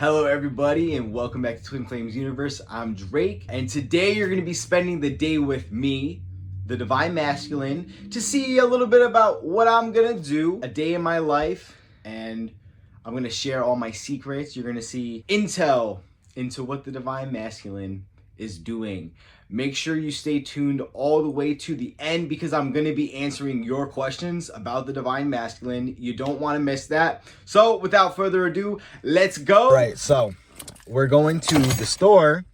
Hello everybody and welcome back to Twin Flames Universe. I'm Drake and today you're going to be spending the day with me, the Divine Masculine, to see a little bit about what I'm going to do, a day in my life, and I'm going to share all my secrets. You're going to see intel into what the Divine Masculine is doing. Make sure you stay tuned all the way to the end because I'm going to be answering your questions about the Divine Masculine. You don't want to miss that. So without further ado, let's go. All right, so we're going to the store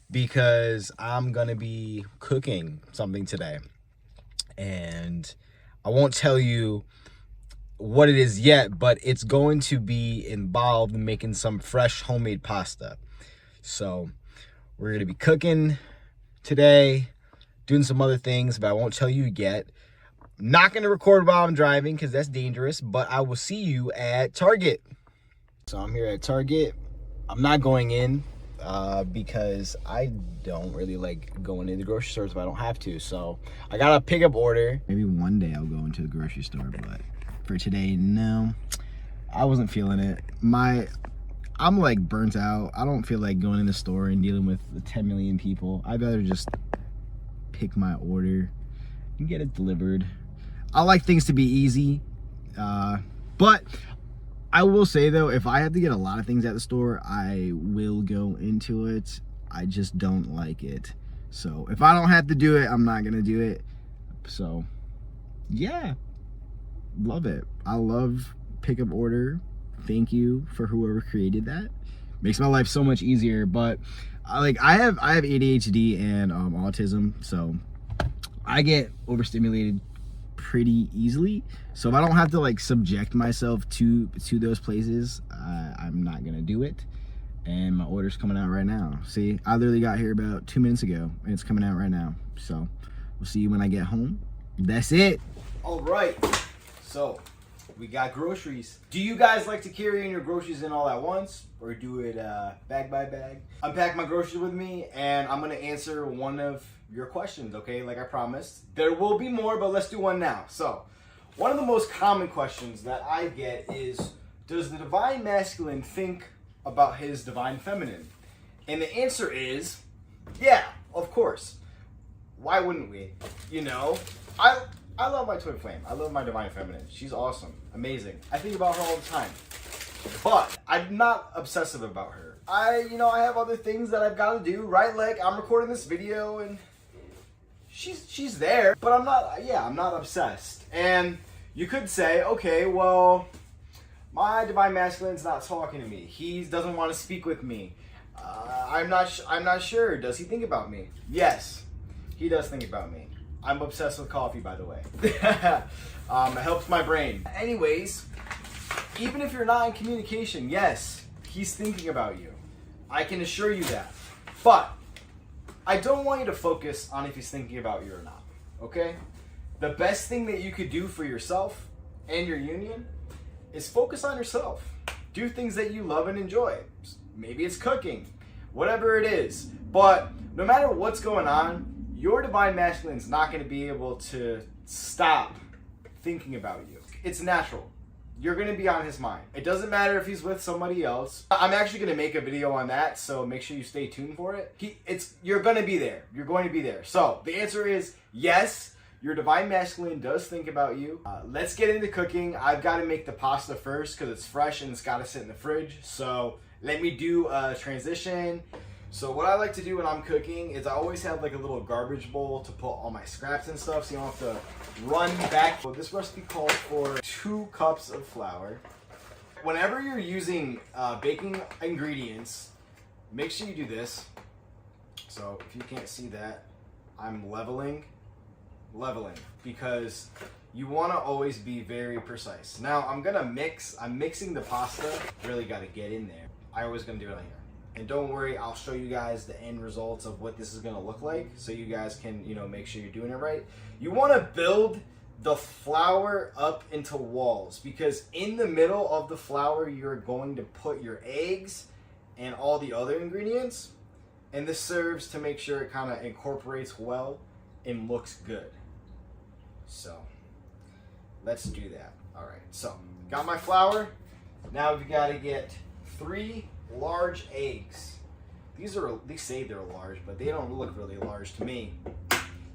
because I'm going to be cooking something today. And I won't tell you what it is yet, but it's going to be involved in making some fresh homemade pasta. So we're going to be cooking today, doing some other things, but I won't tell you yet. Not going to record while I'm driving because that's dangerous, but I will see you at Target. So I'm here at Target. I'm not going in because I don't really like going into the grocery stores if I don't have to. So I got a pickup order. Maybe one day I'll go into the grocery store, but for today, no. I wasn't feeling it. I'm like burnt out. I don't feel like going in the store and dealing with 10 million people. I'd rather just pick my order and get it delivered. I like things to be easy. But I will say though, if I have to get a lot of things at the store, I will go into it. I just don't like it. So if I don't have to do it, I'm not gonna do it. So yeah, love it. I love pickup order. Thank you for whoever created that. Makes my life so much easier. But I have ADHD and autism, so I get overstimulated pretty easily. So if I don't have to like subject myself to those places, I'm not gonna do it. And my order's coming out right now. See, I literally got here about 2 minutes ago and it's coming out right now. So we'll see you when I get home. That's it. All right, so we got groceries. Do you guys like to carry in your groceries in all at once or do it bag by bag? Unpack my groceries with me and I'm gonna answer one of your questions, okay? Like I promised. There will be more, but let's do one now. So, one of the most common questions that I get is, does the Divine Masculine think about his Divine Feminine? And the answer is, yeah, of course. Why wouldn't we? You know, I love my twin flame. I love my Divine Feminine. She's awesome, amazing. I think about her all the time. But I'm not obsessive about her. I have other things that I've got to do, right? Like I'm recording this video and she's there, but I'm not obsessed. And you could say, okay, well, my Divine Masculine's not talking to me. He doesn't want to speak with me. I'm not sure. Does he think about me? Yes, he does think about me. I'm obsessed with coffee, by the way. It helps my brain. Anyways, even if you're not in communication, yes, he's thinking about you. I can assure you that. But I don't want you to focus on if he's thinking about you or not, okay? The best thing that you could do for yourself and your union is focus on yourself. Do things that you love and enjoy. Maybe it's cooking, whatever it is. But no matter what's going on, your Divine Masculine is not going to be able to stop thinking about you. It's natural. You're going to be on his mind. It doesn't matter if he's with somebody else. I'm actually going to make a video on that, so make sure you stay tuned for it. You're going to be there. You're going to be there. So the answer is yes, your Divine Masculine does think about you. Let's get into cooking. I've got to make the pasta first because it's fresh and it's got to sit in the fridge. So let me do a transition. So what I like to do when I'm cooking is I always have like a little garbage bowl to put all my scraps and stuff so you don't have to run back. So this recipe calls for 2 cups of flour. Whenever you're using baking ingredients, make sure you do this. So if you can't see that, I'm leveling because you want to always be very precise. Now I'm mixing the pasta. Really got to get in there. I always gonna do it on here. And don't worry, I'll show you guys the end results of what this is gonna look like so you guys can, make sure you're doing it right. You wanna build the flour up into walls because in the middle of the flour, you're going to put your eggs and all the other ingredients. And this serves to make sure it kind of incorporates well and looks good. So let's do that. All right, so got my flour. Now we've got to get 3 large eggs. They say they're large, but they don't look really large to me.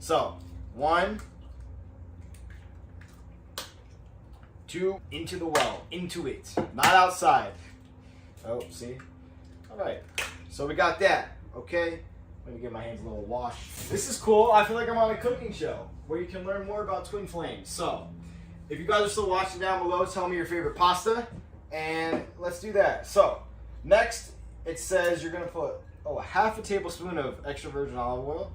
So, 1, 2, into the well, into it, not outside. Oh, see? All right, so we got that, okay? Let me give my hands a little wash. This is cool. I feel like I'm on a cooking show where you can learn more about twin flames. So, if you guys are still watching down below, tell me your favorite pasta, and let's do that. So, next, it says you're gonna put a half a tablespoon of extra virgin olive oil.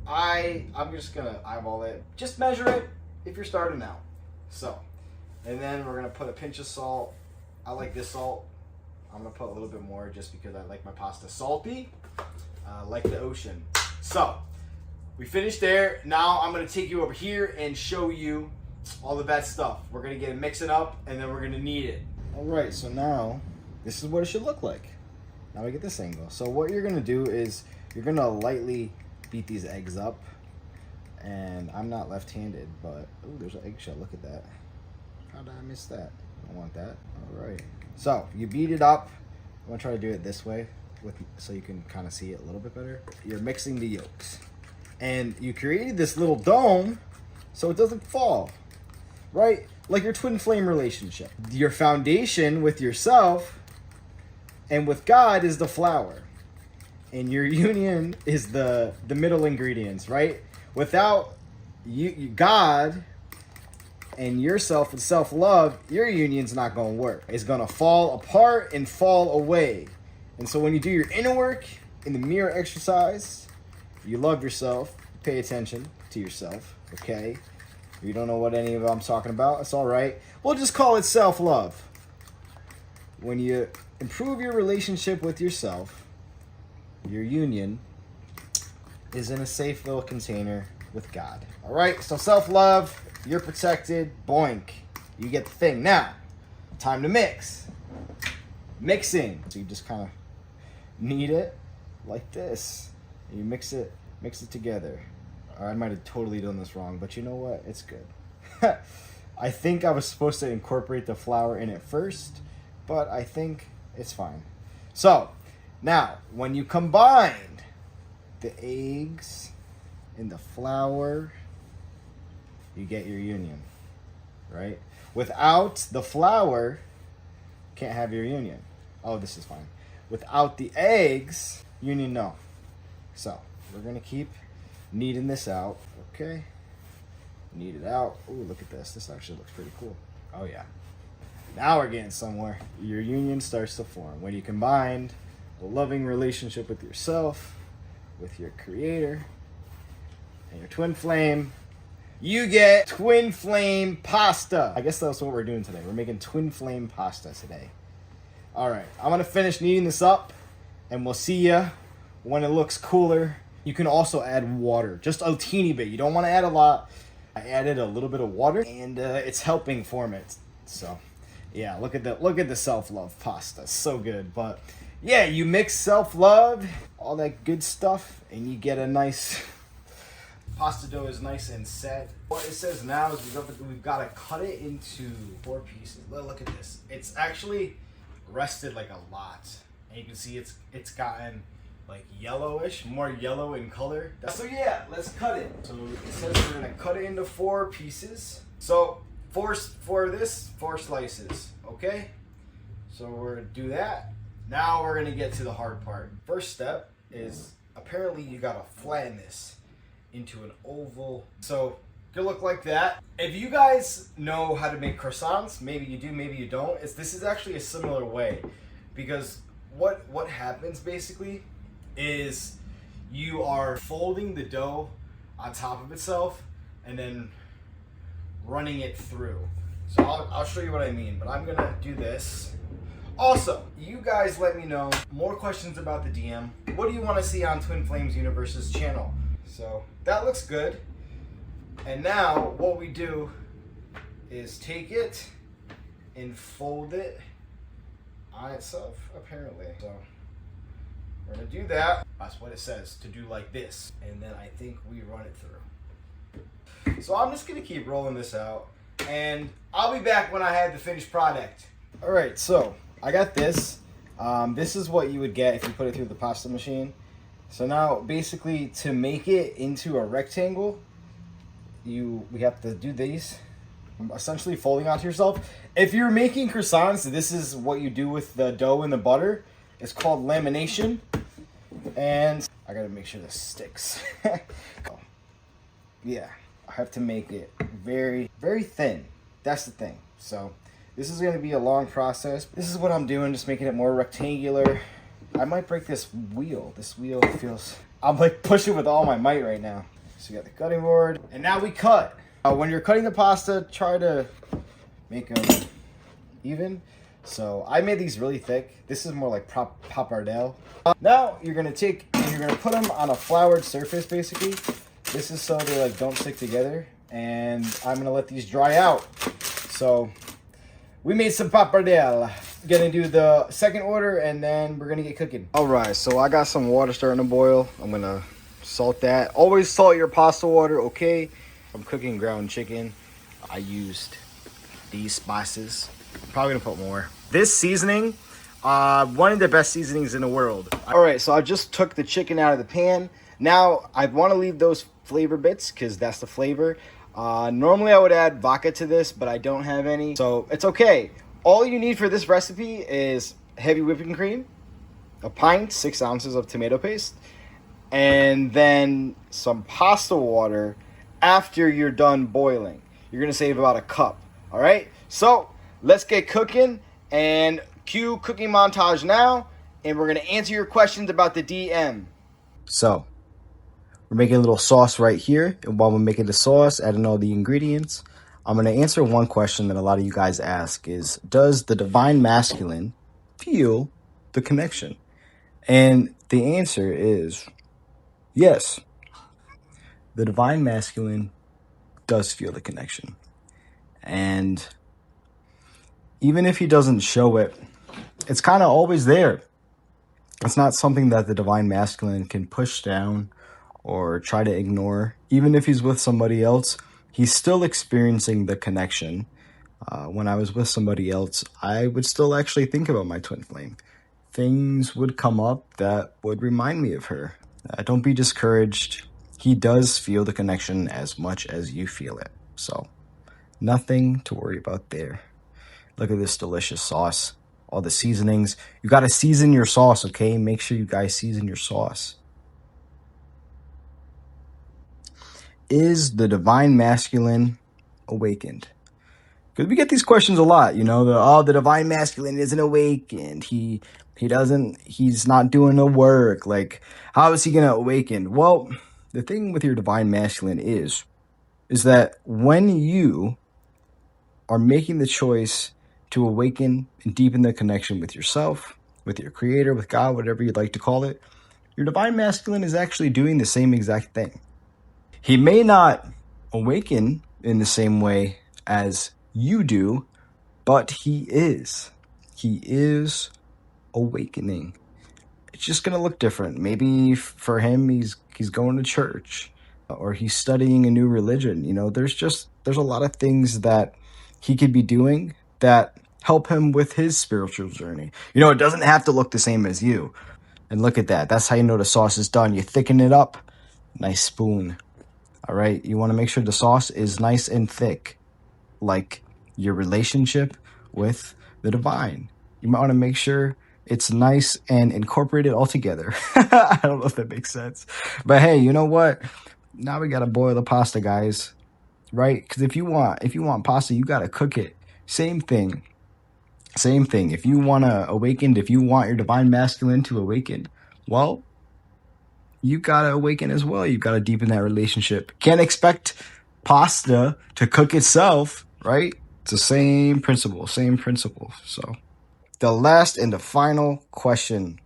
I'm just gonna eyeball it. Just measure it if you're starting out. So, and then we're gonna put a pinch of salt. I like this salt. I'm gonna put a little bit more just because I like my pasta salty, like the ocean. So, we finished there. Now I'm gonna take you over here and show you all the bad stuff. We're gonna get it, mix it up, and then we're gonna knead it. All right, so now this is what it should look like. Now we get this angle. So what you're gonna do is you're gonna lightly beat these eggs up. And I'm not left-handed, but oh, there's an eggshell. Look at that. How did I miss that? I don't want that. All right. So you beat it up. I'm gonna try to do it this way, so you can kind of see it a little bit better. You're mixing the yolks, and you created this little dome so it doesn't fall, right? Like your twin flame relationship. Your foundation with yourself and with God is the flour, and your union is the middle ingredients, right? Without God and yourself and self-love, your union's not going to work. It's going to fall apart and fall away. And so when you do your inner work in the mirror exercise, you love yourself, pay attention to yourself, okay? If you don't know what any of I'm talking about, it's all right. We'll just call it self-love. When you improve your relationship with yourself, your union is in a safe little container with God. All right, so self-love, you're protected, boink. You get the thing. Now, time to mix. Mixing. So you just kind of knead it like this. And you mix it together. Or I might have totally done this wrong, but you know what? It's good. I think I was supposed to incorporate the flour in it first, but I think it's fine. So, now, when you combine the eggs and the flour, you get your union, right? Without the flour, can't have your union. Oh, this is fine. Without the eggs, union no. So, we're going to keep kneading this out, okay? Knead it out. Ooh, look at this. This actually looks pretty cool. Oh, yeah. Now we're getting somewhere. Your union starts to form. When you combine a loving relationship with yourself, with your creator, and your twin flame, you get twin flame pasta. I guess that's what we're doing today. We're making twin flame pasta today. All right, I'm gonna finish kneading this up, and we'll see ya when it looks cooler. You can also add water, just a teeny bit. You don't wanna add a lot. I added a little bit of water, and it's helping form it. So, yeah, look at the self-love pasta. So good, but yeah, you mix self-love, all that good stuff, and you get a nice pasta dough is nice and set. What it says now is we've got to cut it into 4 pieces. Look at this. It's actually rested like a lot, and you can see it's gotten like yellowish, more yellow in color. So yeah, let's cut it. So it says we're gonna cut it into 4 pieces. So four slices. Okay. So we're gonna do that. Now we're gonna get to the hard part. First step is apparently you gotta flatten this into an oval. So gonna look like that. If you guys know how to make croissants, maybe you do, maybe you don't. This is actually a similar way, because what happens basically is you are folding the dough on top of itself and then running it through. So I'll show you what I mean, but I'm gonna do this. Also, you guys let me know more questions about the DM. What do you want to see on Twin Flames Universe's channel? So that looks good. And now what we do is take it and fold it on itself, apparently. So we're gonna do that. That's what it says, to do like this. And then I think we run it through. So I'm just gonna keep rolling this out, and I'll be back when I have the finished product. All right, so I got this. This is what you would get if you put it through the pasta machine. So now, basically, to make it into a rectangle, we have to do these, essentially folding onto yourself. If you're making croissants, this is what you do with the dough and the butter. It's called lamination, and I gotta make sure this sticks. Yeah, I have to make it very, very thin. That's the thing. So this is gonna be a long process. This is what I'm doing, just making it more rectangular. I might break this wheel. This wheel feels, I'm like pushing with all my might right now. So we got the cutting board, and now we cut. When you're cutting the pasta, try to make them even. So I made these really thick. This is more like pappardelle. Now you're gonna take and you're gonna put them on a floured surface, basically. This is so they like don't stick together, and I'm gonna let these dry out. So we made some pappardelle. Gonna do the second order, and then we're gonna get cooking. All right, so I got some water starting to boil. I'm gonna salt that. Always salt your pasta water, okay? I'm cooking ground chicken. I used these spices. I'm probably gonna put more. This seasoning, one of the best seasonings in the world. All right, so I just took the chicken out of the pan. Now I want to leave those flavor bits because that's the flavor. Normally I would add vodka to this, but I don't have any, so it's okay. All you need for this recipe is heavy whipping cream, a pint, 6 ounces of tomato paste, and then some pasta water after you're done boiling. You're gonna save about a cup. All right, so let's get cooking, and cue cooking montage now, and we're gonna answer your questions about the DM. So we're making a little sauce right here, and while we're making the sauce, adding all the ingredients, I'm going to answer one question that a lot of you guys ask is, does the divine masculine feel the connection? And the answer is yes. The divine masculine does feel the connection. And even if he doesn't show it, it's kind of always there. It's not something that the divine masculine can push down or try to ignore. Even if he's with somebody else, he's still experiencing the connection. When I was with somebody else, I would still actually think about my twin flame. Things would come up that would remind me of her. Don't be discouraged. He does feel the connection as much as you feel it. So nothing to worry about there. Look at this delicious sauce. All the seasonings. You got to season your sauce, okay? Make sure you guys season your sauce. Is the divine masculine awakened? Because we get these questions a lot, you know, the divine masculine isn't awakened. He's not doing the work. Like, how is he going to awaken? Well, the thing with your divine masculine is that when you are making the choice to awaken and deepen the connection with yourself, with your creator, with God, whatever you'd like to call it, your divine masculine is actually doing the same exact thing. He may not awaken in the same way as you do, but he is. He is awakening. It's just going to look different. Maybe for him, he's going to church, or he's studying a new religion. You know, there's a lot of things that he could be doing that help him with his spiritual journey. You know, it doesn't have to look the same as you. And look at that. That's how you know the sauce is done. You thicken it up. Nice spoon. All right, you want to make sure the sauce is nice and thick, like your relationship with the divine. You might want to make sure it's nice and incorporated all together. I don't know if that makes sense. But hey, you know what? Now we got to boil the pasta, guys, right? Because if you want pasta, you got to cook it. Same thing. If you want to awaken, if you want your divine masculine to awaken, well, you gotta awaken as well. You gotta deepen that relationship. Can't expect pasta to cook itself, right? It's the same principle. So the last and the final question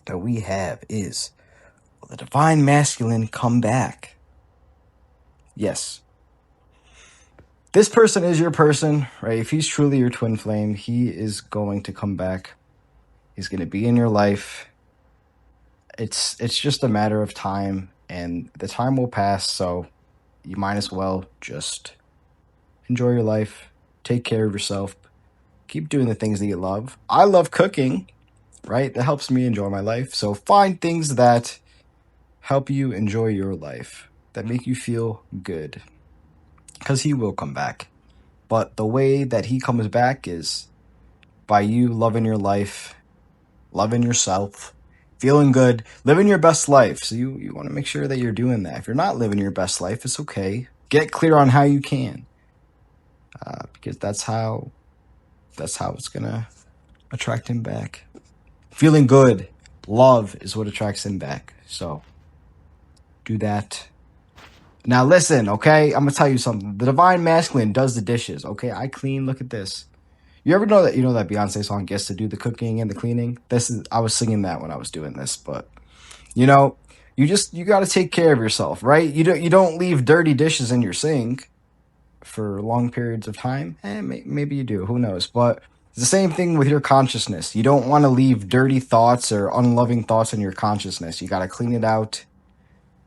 that we have is, will the divine masculine come back? Yes. This person is your person, right? If he's truly your twin flame, he is going to come back. He's going to be in your life. It's just a matter of time, and the time will pass, so you might as well just enjoy your life, take care of yourself, keep doing the things that you love. I love cooking, right? That helps me enjoy my life. So find things that help you enjoy your life, that make you feel good, because he will come back. But the way that he comes back is by you loving your life, loving yourself, feeling good, living your best life. So you want to make sure that you're doing that. If you're not living your best life, it's okay. Get clear on how you can, because that's how it's gonna attract him back. Feeling good, love is what attracts him back. So do that. Now listen, okay? I'm gonna tell you something. The Divine Masculine does the dishes, okay? I clean. Look at this. You ever know that Beyonce song gets to do the cooking and the cleaning? I was singing that when I was doing this, but you got to take care of yourself, right? You don't leave dirty dishes in your sink for long periods of time. Maybe you do, who knows? But it's the same thing with your consciousness. You don't want to leave dirty thoughts or unloving thoughts in your consciousness. You got to clean it out.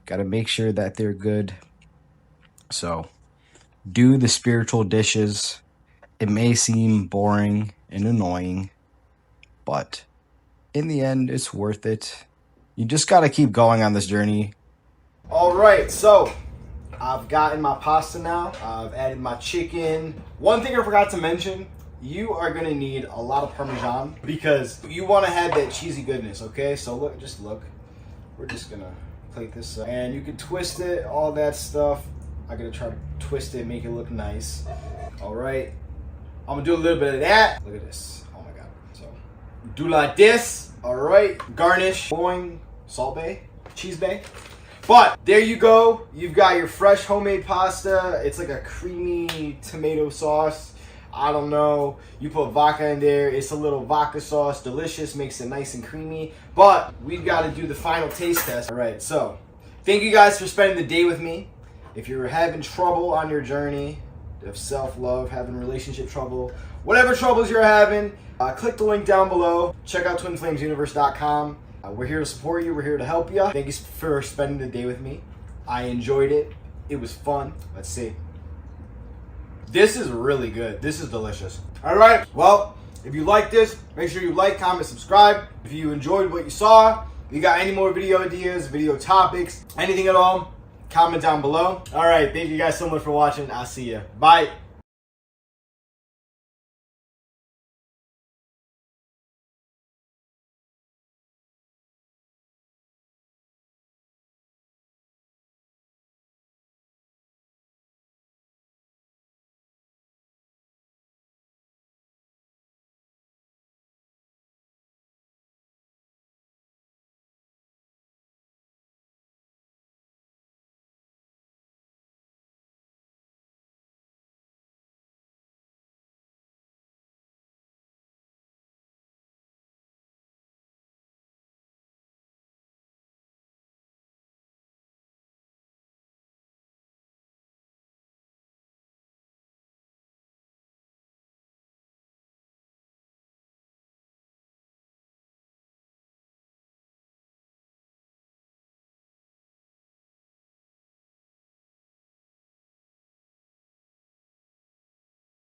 Got to make sure that they're good. So do the spiritual dishes. It may seem boring and annoying, but in the end, it's worth it. You just got to keep going on this journey. All right, so I've gotten my pasta now. I've added my chicken. One thing I forgot to mention, you are going to need a lot of Parmesan because you want to have that cheesy goodness, okay? So look. We're just going to plate this up. And you can twist it, all that stuff. I'm going to try to twist it, make it look nice. All right. I'm gonna do a little bit of that. Look at this. Oh my god. So do like this. All right. Garnish. Boing. Salt Bay. Cheese Bay. But there you go. You've got your fresh homemade pasta. It's like a creamy tomato sauce. I don't know. You put vodka in there. It's a little vodka sauce. Delicious. Makes it nice and creamy. But we've got to do the final taste test. All right. So thank you guys for spending the day with me. If you're having trouble on your journey of self-love, having relationship trouble, whatever troubles you're having, click the link down below. Check out twinflamesuniverse.com. We're here to support you. We're here to help you. Thank you for spending the day with me. I enjoyed it. It was fun. Let's see. This is really good. This is delicious. All right. Well, if you like this, make sure you like, comment, subscribe. If you enjoyed what you saw, if you got any more video ideas, video topics, anything at all, comment down below. All right, thank you guys so much for watching. I'll see you. Bye.